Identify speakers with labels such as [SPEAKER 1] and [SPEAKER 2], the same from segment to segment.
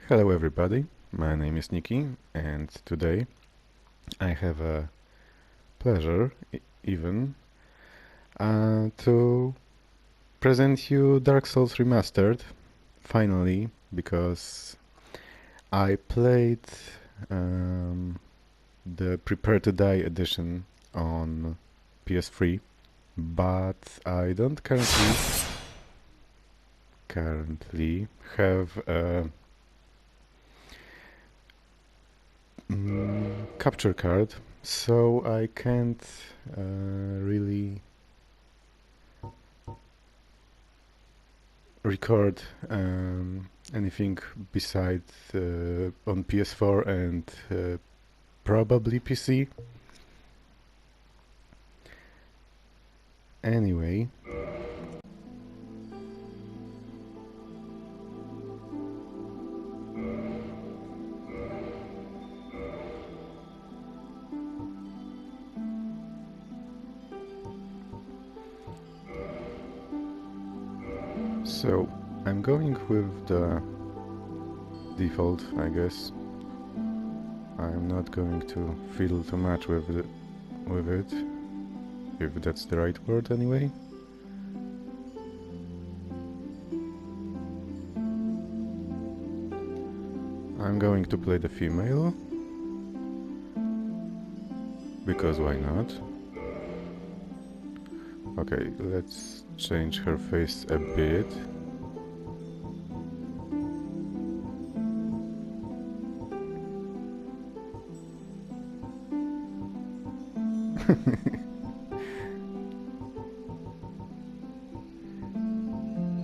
[SPEAKER 1] Hello everybody, my name is Niki, and today I have a pleasure even to present you Dark Souls Remastered, finally, because I played the Prepare to Die edition on PS3, but I don't currently have a capture card, so I can't really record anything besides on PS4 and probably PC. Anyway, so I'm going with the default, I guess. I'm not going to fiddle too much with it, if that's the right word anyway. I'm going to play the female, because why not? Okay, let's change her face a bit.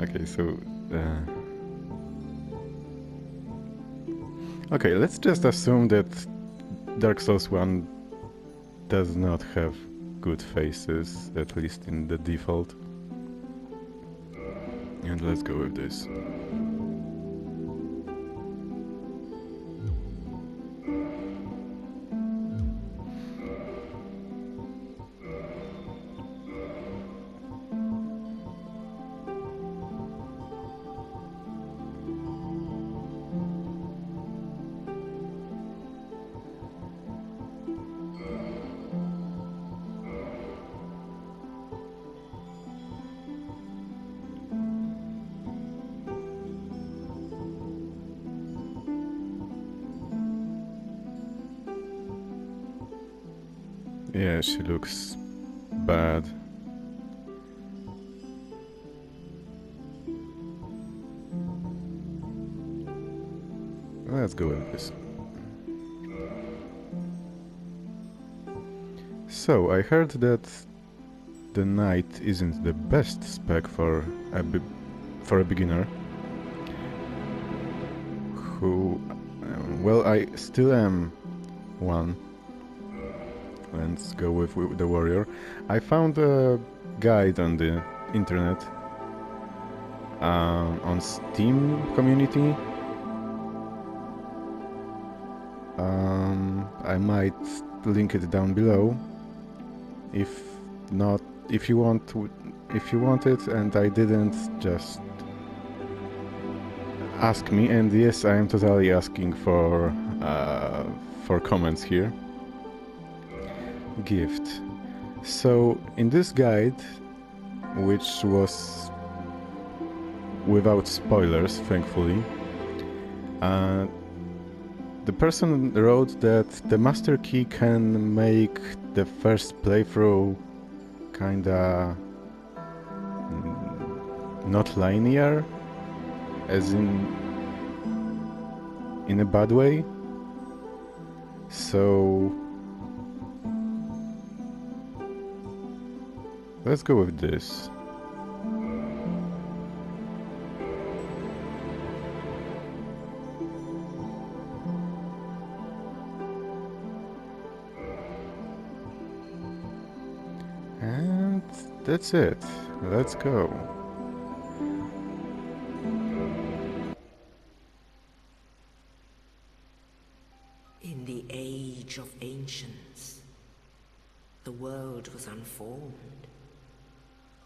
[SPEAKER 1] Okay, so okay, let's just assume that Dark Souls 1 does not have good faces, at least in the default. And let's go with this. Yeah, she looks bad. Let's go with this. So, I heard that the knight isn't the best spec for a beginner who... well, I still am one. Let's go with the warrior. I found a guide on the internet, on Steam community. I might link it down below. If not, if you want it and I didn't, just ask me. And yes, I am totally asking for comments here. Gift. So in this guide, which was without spoilers, thankfully, the person wrote that the master key can make the first playthrough kinda not linear, as in a bad way. So let's go with this. And that's it. Let's go.
[SPEAKER 2] In the age of ancients, the world was unformed,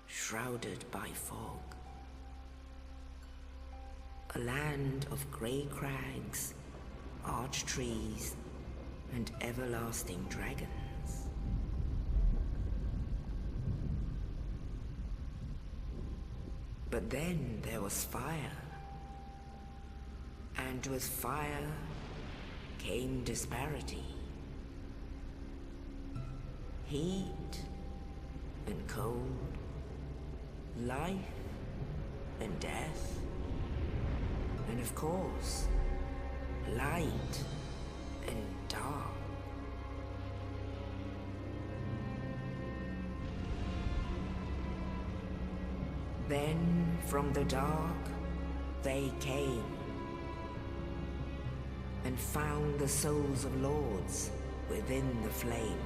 [SPEAKER 2] shrouded by fog. A land of grey crags, arch trees, and everlasting dragons. But then there was fire. And with fire came disparity. Heat and cold, life and death, and of course, light and dark. Then from the dark they came and found the souls of lords within the flame.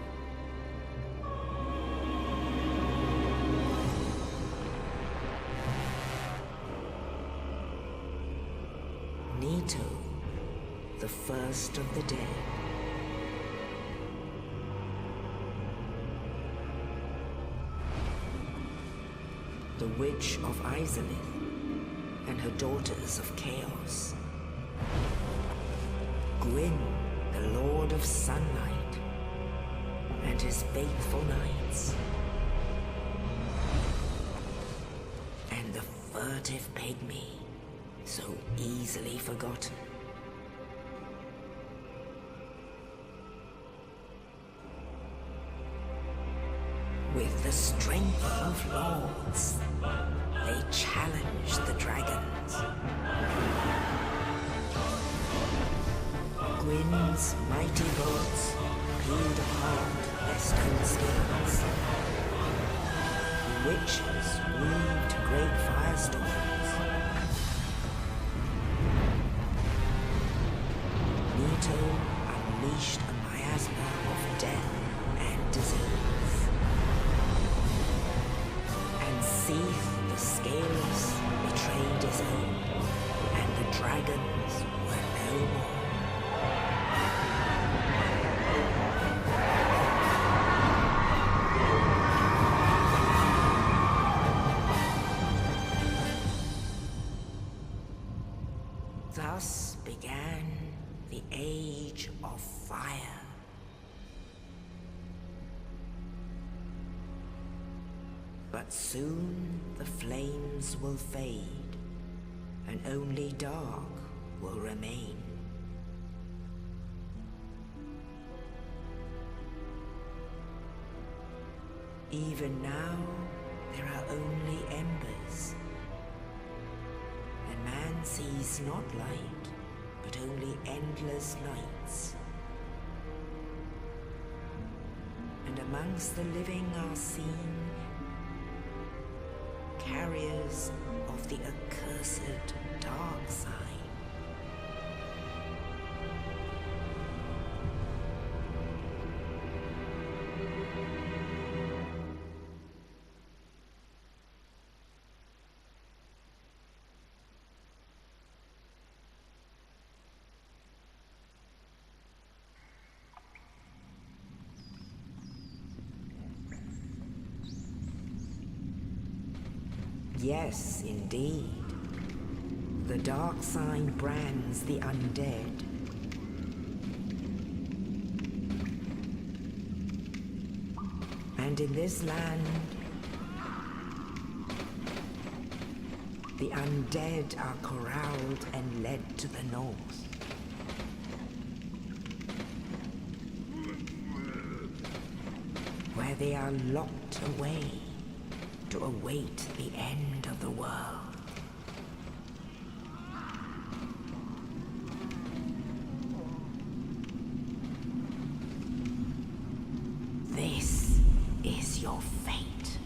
[SPEAKER 2] Nito, the first of the dead. The Witch of Izalith and her daughters of Chaos. Gwyn, the Lord of Sunlight, and his faithful knights. And the furtive pygmy, so easily forgotten. With the strength of lords, they challenged the dragons. Gwyn's mighty bolts peeled apart their stone skins. The witches weaved great firestorms. Nito unleashed a miasma of death and disease. And Seath the Scaleless betrayed his own, and the dragons were no more. Thus began the Age of Fire. But soon the flames will fade, and only dark will remain. Even now, there are only embers. And man sees not light, but only endless nights. And amongst the living are seen carriers of the accursed dark side. Yes, indeed. The dark side brands the undead. And in this land, the undead are corralled and led to the north. Where they are locked away to await the end of the world. This is your fate.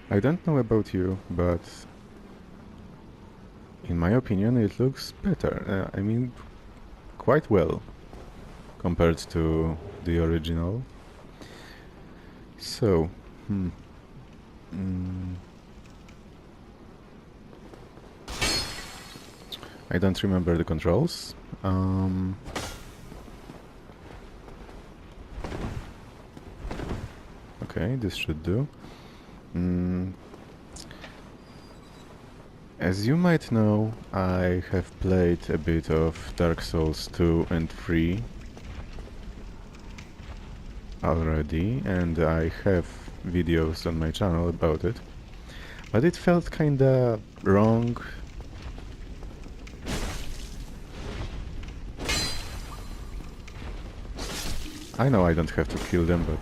[SPEAKER 1] I don't know about you, but in my opinion it looks better. I mean, quite well compared to the original. So, I don't remember the controls. Okay, this should do. As you might know, I have played a bit of Dark Souls 2 and 3 already, and I have videos on my channel about it. But it felt kinda wrong. I know I don't have to kill them, but...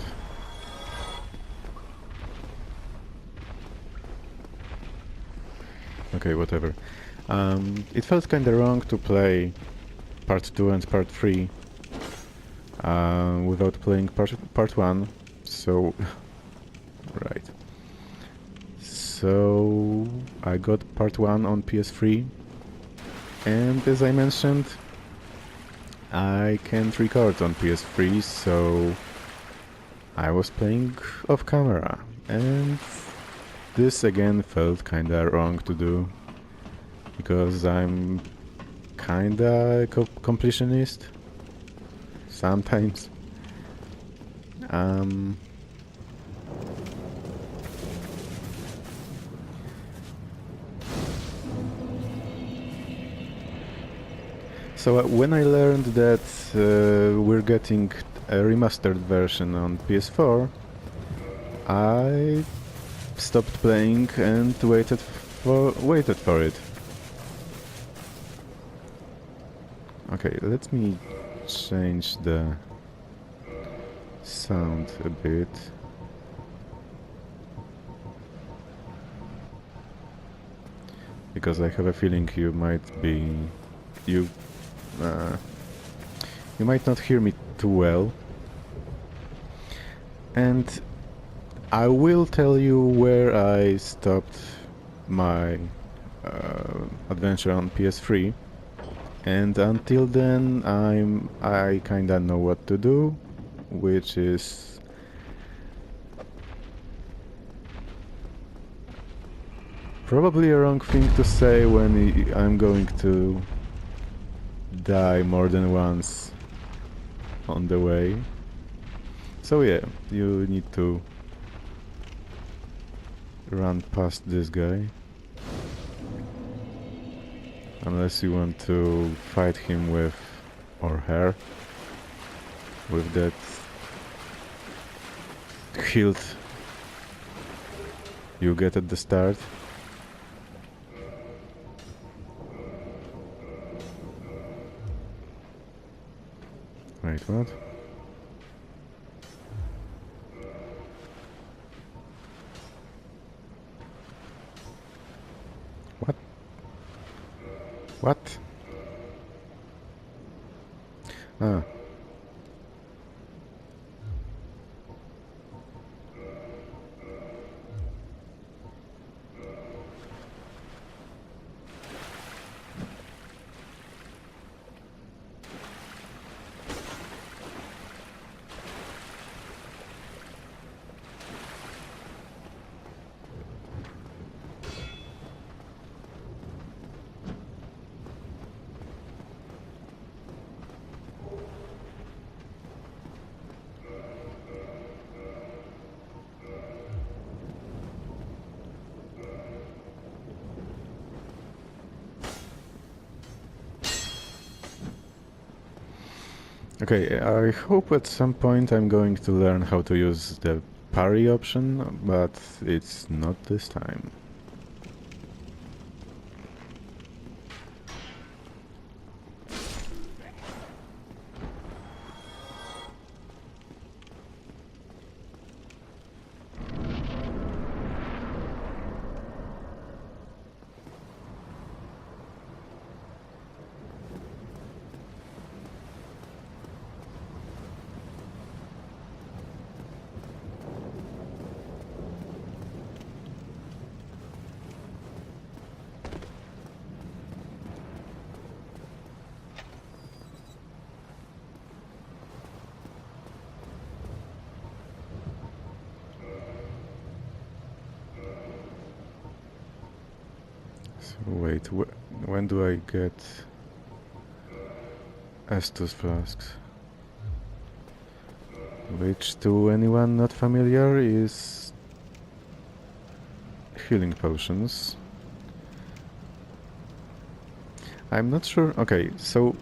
[SPEAKER 1] Okay, whatever. It felt kinda wrong to play part 2 and part 3 without playing part 1, so... right. So... I got part 1 on PS3, and as I mentioned, I can't record on PS3, so I was playing off camera, and this again felt kinda wrong to do, because I'm kinda a completionist sometimes. So when I learned that we're getting a remastered version on PS4, I stopped playing and waited for it. Okay, let me change the sound a bit. Because I have a feeling you might not hear me too well. And I will tell you where I stopped my adventure on PS3. And until then, I kinda know what to do, which is probably a wrong thing to say when I'm going to die more than once on the way. So yeah, you need to run past this guy. Unless you want to fight him with, or her, with that hilt you get at the start. Wait, what? What? What? Ah. Okay, I hope at some point I'm going to learn how to use the parry option, but it's not this time. Wait, when do I get Estus flasks? Which, to anyone not familiar, is healing potions. I'm not sure. Okay, so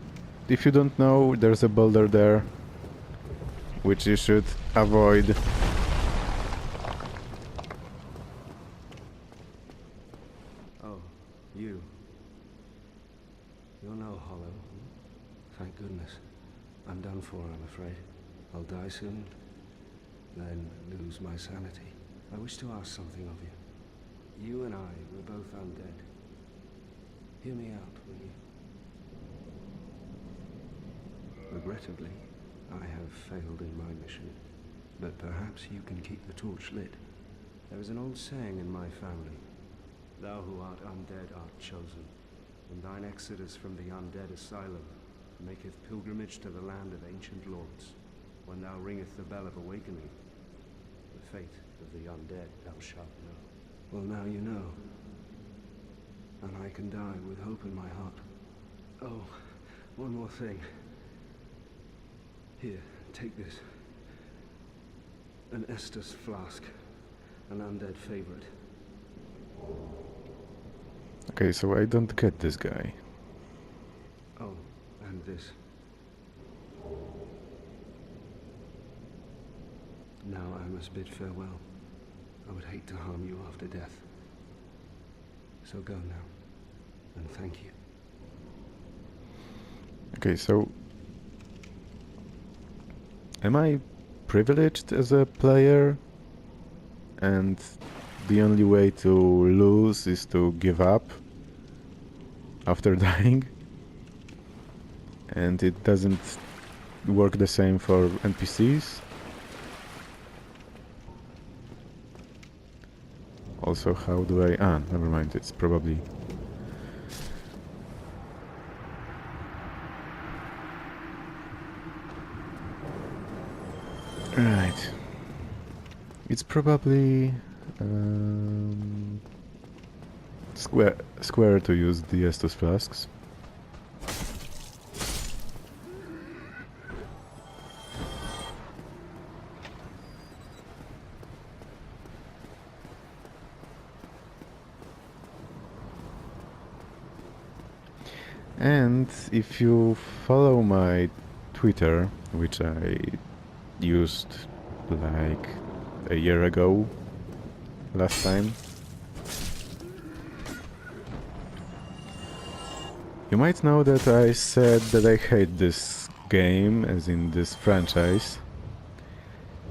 [SPEAKER 1] if you don't know, there's a boulder there, which you should avoid.
[SPEAKER 3] Oh, you. You're no hollow. Thank goodness. I'm done for, I'm afraid. I'll die soon, then lose my sanity. I wish to ask something of you. You and I were both undead. Hear me out, will you? Regrettably, I have failed in my mission, but perhaps you can keep the torch lit. There is an old saying in my family. Thou who art undead art chosen, and thine exodus from the undead asylum maketh pilgrimage to the land of ancient lords. When thou ringeth the bell of awakening, the fate of the undead thou shalt know. Well, now you know. And I can die with hope in my heart. Oh, one more thing. Here, take this. An Estus flask. An undead favorite.
[SPEAKER 1] Okay, so I don't get this guy.
[SPEAKER 3] Oh, and this. Now I must bid farewell. I would hate to harm you after death. So go now, and thank you.
[SPEAKER 1] Okay, so am I privileged as a player, and the only way to lose is to give up after dying? And it doesn't work the same for NPCs? Also, how do I... Ah, never mind, it's probably... Right. It's probably... square to use the Estus flasks. And if you follow my Twitter, which I used like a year ago, last time, you might know that I said that I hate this game, as in this franchise,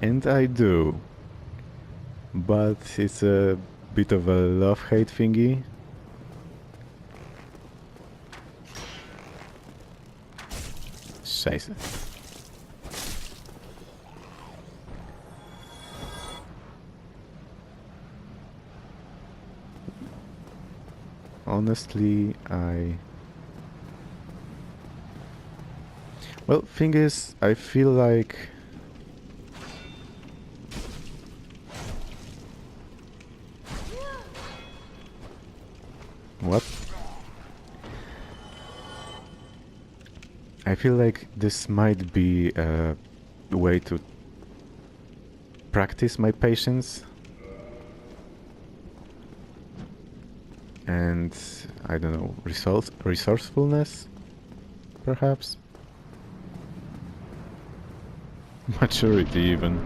[SPEAKER 1] and I do, but it's a bit of a love-hate thingy. Scheiße. Honestly, well, thing is, I feel like... What? I feel like this might be a way to practice my patience. And, I don't know, resourcefulness, perhaps? Maturity, even.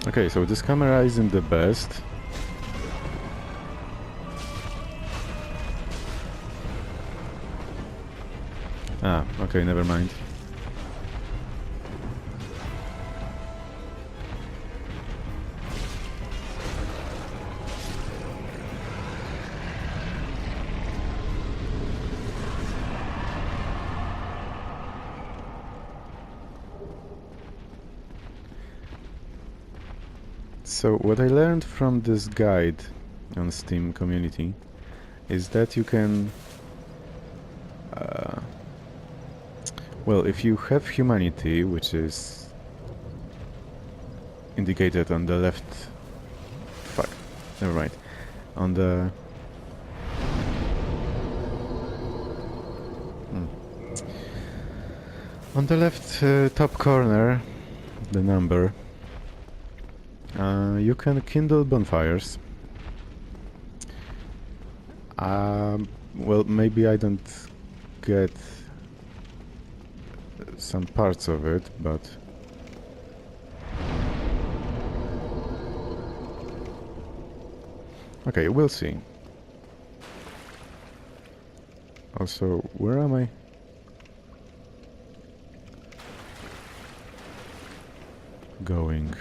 [SPEAKER 1] Okay, so this camera isn't the best. Ah, okay, never mind. So what I learned from this guide on Steam community is that you can well, if you have humanity, which is indicated on the left, fuck, never mind, on the on the left top corner, the number, you can kindle bonfires. Well, maybe I don't get some parts of it, but okay, we'll see. Also, where am I? Going.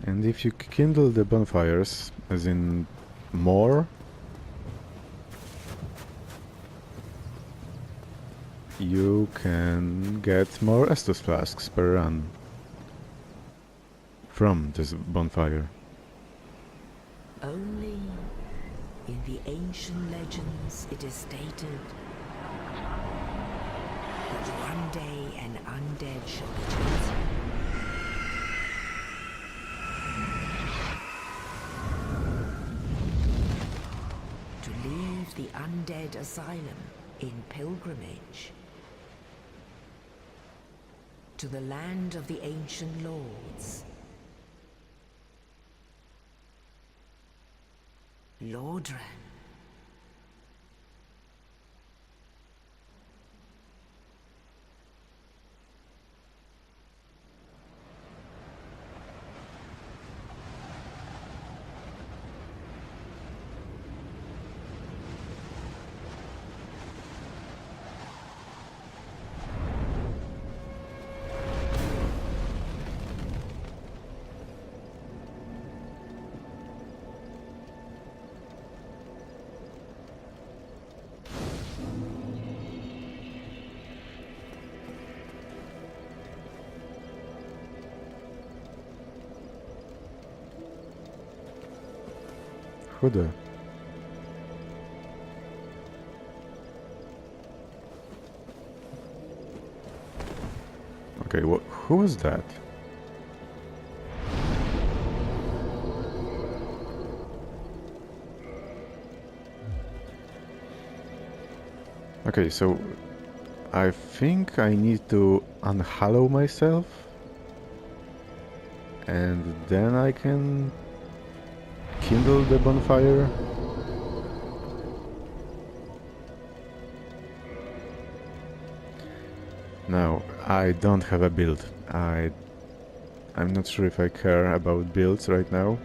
[SPEAKER 1] And if you kindle the bonfires, as in more, you can get more Estus flasks per run from this bonfire.
[SPEAKER 2] Only in the ancient legends it is stated that one day an undead shall be chosen. To leave the undead asylum in pilgrimage to the land of the ancient lords. Lordran.
[SPEAKER 1] Who the? Okay, who was that? Okay, so I think I need to unhallow myself and then I can kindle the bonfire. No, I don't have a build. I'm not sure if I care about builds right now.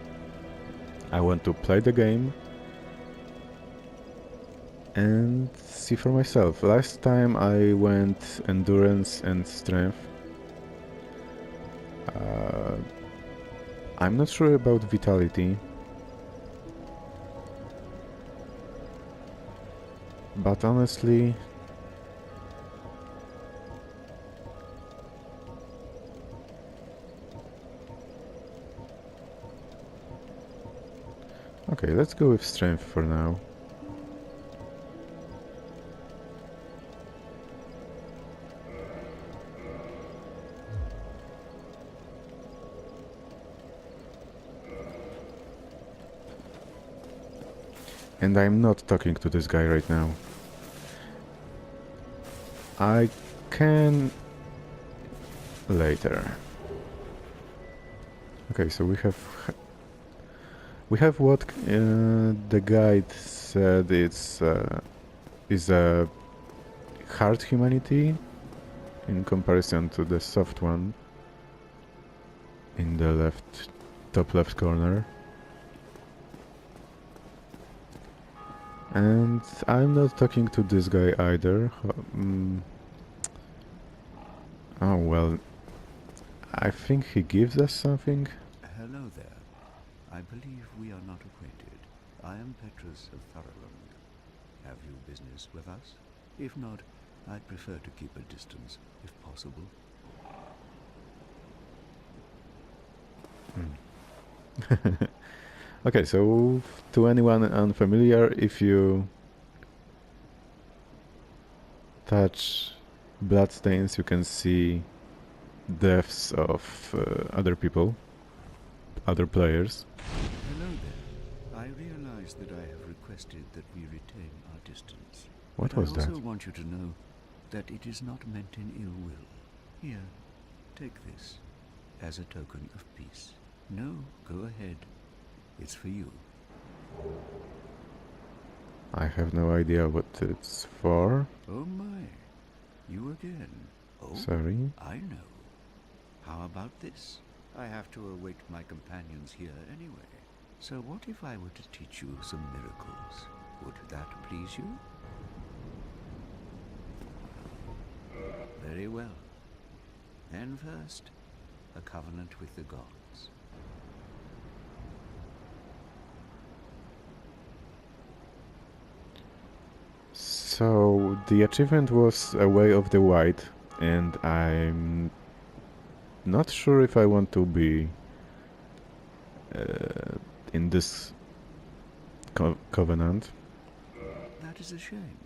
[SPEAKER 1] I want to play the game and see for myself. Last time I went endurance and strength. I'm not sure about vitality. But honestly, okay, let's go with strength for now. And I'm not talking to this guy right now. I can later. Okay, so we have what the guide said is a hard humanity in comparison to the soft one in the top left corner. And I'm not talking to this guy either. Oh well, I think he gives us something.
[SPEAKER 4] Hello there. I believe we are not acquainted. I am Petrus of Thurland. Have you business with us? If not, I'd prefer to keep a distance, if possible.
[SPEAKER 1] Okay, so to anyone unfamiliar, if you touch bloodstains, you can see deaths of other people, other players.
[SPEAKER 4] Hello there. I realize that I have requested that we retain our distance.
[SPEAKER 1] What
[SPEAKER 4] But
[SPEAKER 1] was
[SPEAKER 4] I also
[SPEAKER 1] that?
[SPEAKER 4] want you to know that it is not meant in ill will. Here, take this as a token of peace. No, go ahead. It's for you.
[SPEAKER 1] I have no idea what it's for.
[SPEAKER 4] Oh my, you again. Oh,
[SPEAKER 1] Sorry.
[SPEAKER 4] I know. How about this? I have to await my companions here anyway. So what if I were to teach you some miracles? Would that please you? Very well. Then first, a covenant with the gods.
[SPEAKER 1] So the achievement was a way of the white, and I'm not sure if I want to be in this covenant.
[SPEAKER 4] That is a shame.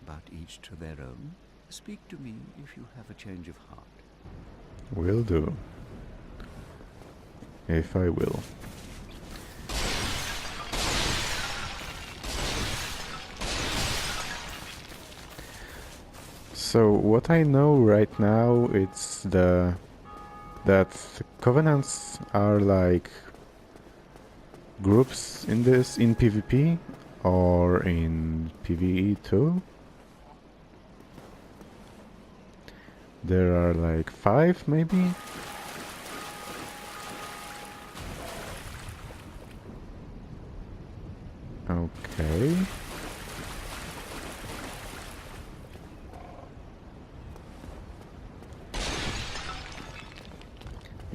[SPEAKER 4] But each to their own. Speak to me if you have a change of heart.
[SPEAKER 1] Will do. If I will. So what I know right now it's that covenants are like groups in PvP or in PvE too. There are like 5 maybe. Okay.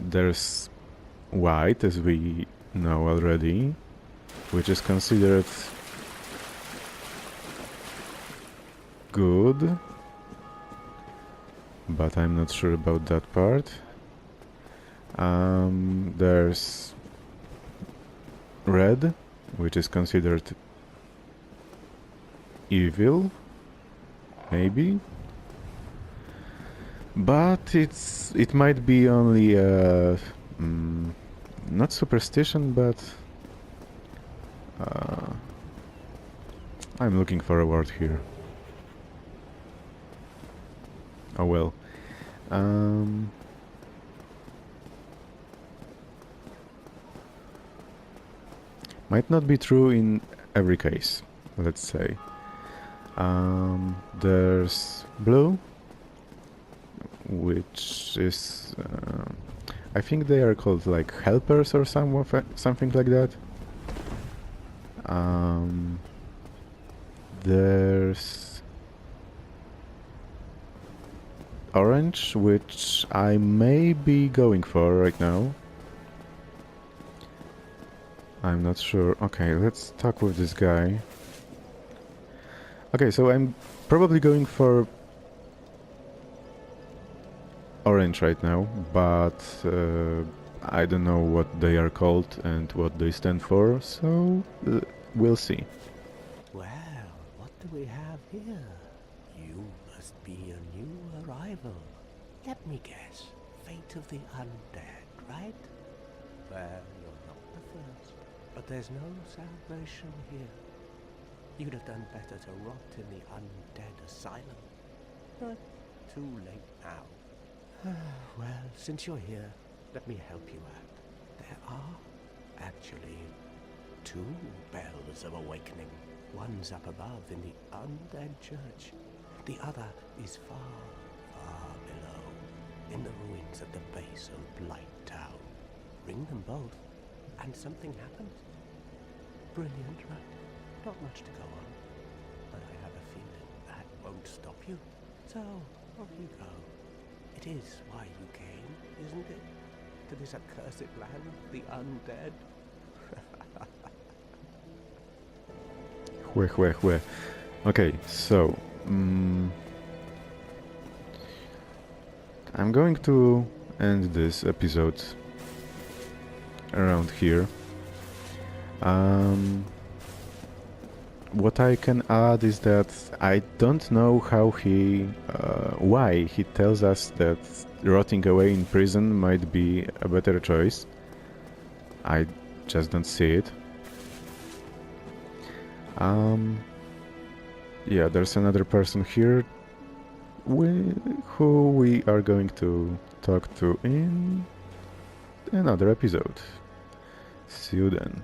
[SPEAKER 1] There's white, as we know already, which is considered good, but I'm not sure about that part. There's red, which is considered evil, maybe. But it might be only a not superstition, but I'm looking for a word here. Oh well. Might not be true in every case, let's say. There's blue, which is I think they are called like helpers or something like that. There's orange, which I may be going for right now. I'm not sure. Okay, let's talk with this guy. Okay, so I'm probably going for orange right now, but I don't know what they are called and what they stand for, so we'll see.
[SPEAKER 5] Well, what do we have here? You must be a new arrival. Let me guess. Fate of the undead, right? Well, you're not the first. But there's no salvation here. You'd have done better to rot in the undead asylum. But too late now. Well, since you're here, let me help you out. There are actually 2 bells of awakening. One's up above in the undead church. The other is far, far below, in the ruins at the base of Blight Town. Ring them both, and something happens. Brilliant, right? Not much to go on, but I have a feeling that won't stop you. So, off you go. It is why you came, isn't it? To this accursed land, the undead.
[SPEAKER 1] Hue. Okay, so I'm going to end this episode around here. What I can add is that I don't know why he tells us that rotting away in prison might be a better choice. I just don't see it. Yeah, there's another person here who we are going to talk to in another episode. See you then.